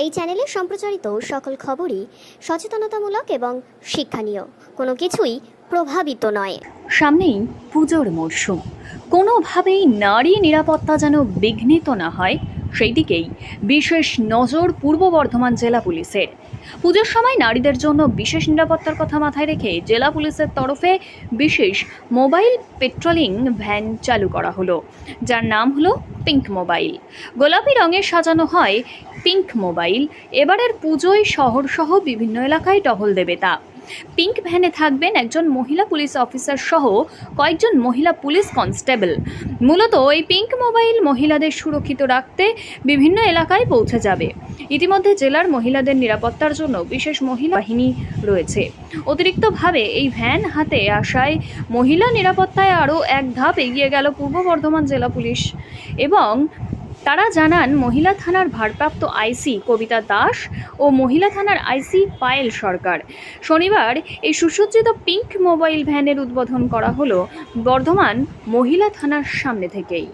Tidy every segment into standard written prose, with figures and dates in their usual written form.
এই চ্যানেলে সম্প্রচারিত সকল খবরই সচেতনতামূলক এবং শিক্ষণীয়, কোনো কিছুই প্রভাবিত নয়। সামনেই পুজোর মরশুম, কোনোভাবেই নারী নিরাপত্তা যেন বিঘ্নিত না হয় সেই দিকেই বিশেষ নজর পূর্ব বর্ধমান জেলা পুলিশের। পুজোর সময় নারীদের জন্য বিশেষ নিরাপত্তার কথা মাথায় রেখে জেলা পুলিশের তরফে বিশেষ মোবাইল পেট্রোলিং ভ্যান চালু করা হলো, যার নাম হলো পিঙ্ক মোবাইল। গোলাপি রঙে সাজানো হয় পিঙ্ক মোবাইল। এবারের পুজোয় শহরসহ বিভিন্ন এলাকায় টহল দেবে তা। পিঙ্ক ভ্যানে থাকবেন একজন মহিলা পুলিশ অফিসার সহ কয়েকজন মহিলা পুলিশ কনস্টেবল। মূলত এই পিঙ্ক মোবাইল মহিলাদের সুরক্ষিত রাখতে বিভিন্ন এলাকায় পৌঁছে যাবে। ইতিমধ্যে জেলার মহিলাদের নিরাপত্তার জন্য বিশেষ মহিলা বাহিনী রয়েছে। অতিরিক্তভাবে এই ভ্যান হাতে আসায় মহিলা নিরাপত্তায় আরও এক ধাপ এগিয়ে গেল পূর্ব বর্ধমান জেলা পুলিশ। এবং তারা জানান, মহিলা থানার ভারপ্রাপ্ত আইসি কবিতা দাস ও মহিলা থানার আইসি পায়েল সরকার। শনিবার এই সুসজ্জিত পিঙ্ক মোবাইল ভ্যানের উদ্বোধন করা হলো বর্ধমান মহিলা থানার সামনে থেকেই।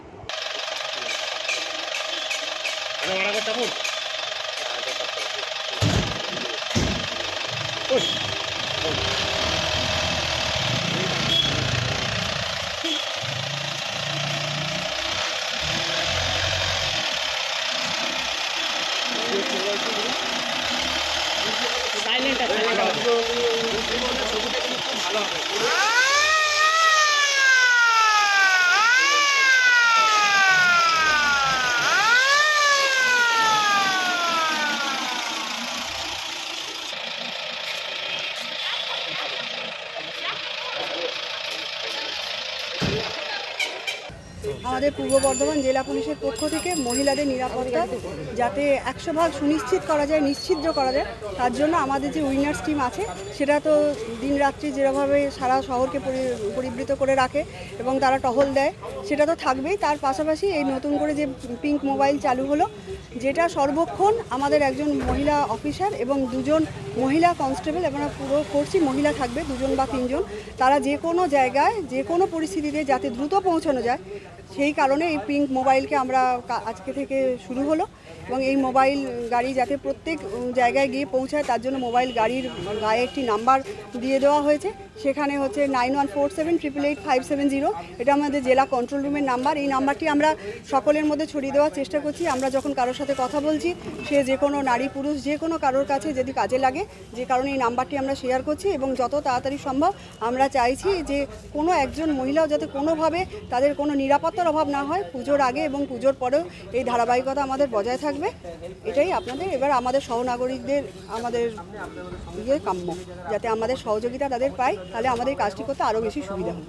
আমাদের পূর্ব বর্ধমান জেলা পুলিশের পক্ষ থেকে মহিলাদের নিরাপত্তা যাতে 100% সুনিশ্চিত করা যায়, নিশ্চিদ্র করা যায়, তার জন্য আমাদের যে উইনার্স টিম আছে সেটা তো দিনরাত্রি যেভাবে সারা শহরকে পরিবৃত করে রাখে এবং তারা টহল দেয় সেটা তো থাকবেই। তার পাশাপাশি এই নতুন করে যে পিঙ্ক মোবাইল চালু হলো, যেটা সর্বক্ষণ আমাদের একজন মহিলা অফিসার এবং দুজন মহিলা কনস্টেবল, এবং পুরো ফোর্সই মহিলা থাকবে, 2 বা 3 জন। তারা যে কোনো জায়গায় যে কোনো পরিস্থিতিতে যাতে দ্রুত পৌঁছানো যায় সেই কারণে এই পিঙ্ক মোবাইলকে আমরা আজকে থেকে শুরু হলো। এবং এই মোবাইল গাড়ি যাতে প্রত্যেক জায়গায় গিয়ে পৌঁছায় তার জন্য মোবাইল গাড়ির গায়ে একটি নাম্বার দিয়ে দেওয়া হয়েছে, সেখানে হচ্ছে 9147888570। এটা আমাদের জেলা কন্ট্রোল রুমের নাম্বার। এই নাম্বারটি আমরা সকলের মধ্যে ছড়িয়ে দেওয়ার চেষ্টা করছি। আমরা যখন কারোর সাথে কথা বলছি, সে যে কোনো নারী পুরুষ যে কোনো কারোর কাছে যদি কাজে লাগে, যে কারণে এই নাম্বারটি আমরা শেয়ার করছি। এবং যত তাড়াতাড়ি সম্ভব আমরা চাইছি যে কোনো একজন মহিলাও যাতে কোনোভাবে তাদের কোনো নিরাপত্তার অভাব না হয় পুজোর আগে এবং পুজোর পরেও এই ধারাবাহিকতা আমাদের বজায় থাকবে। এটাই আপনাদের এবার আমাদের সহনাগরিকদের আমাদের কাম্য, যাতে আমাদের সহযোগিতা তাদের পাই, তাহলে আমাদের কাজটি করতে আরও বেশি সুবিধা হবে।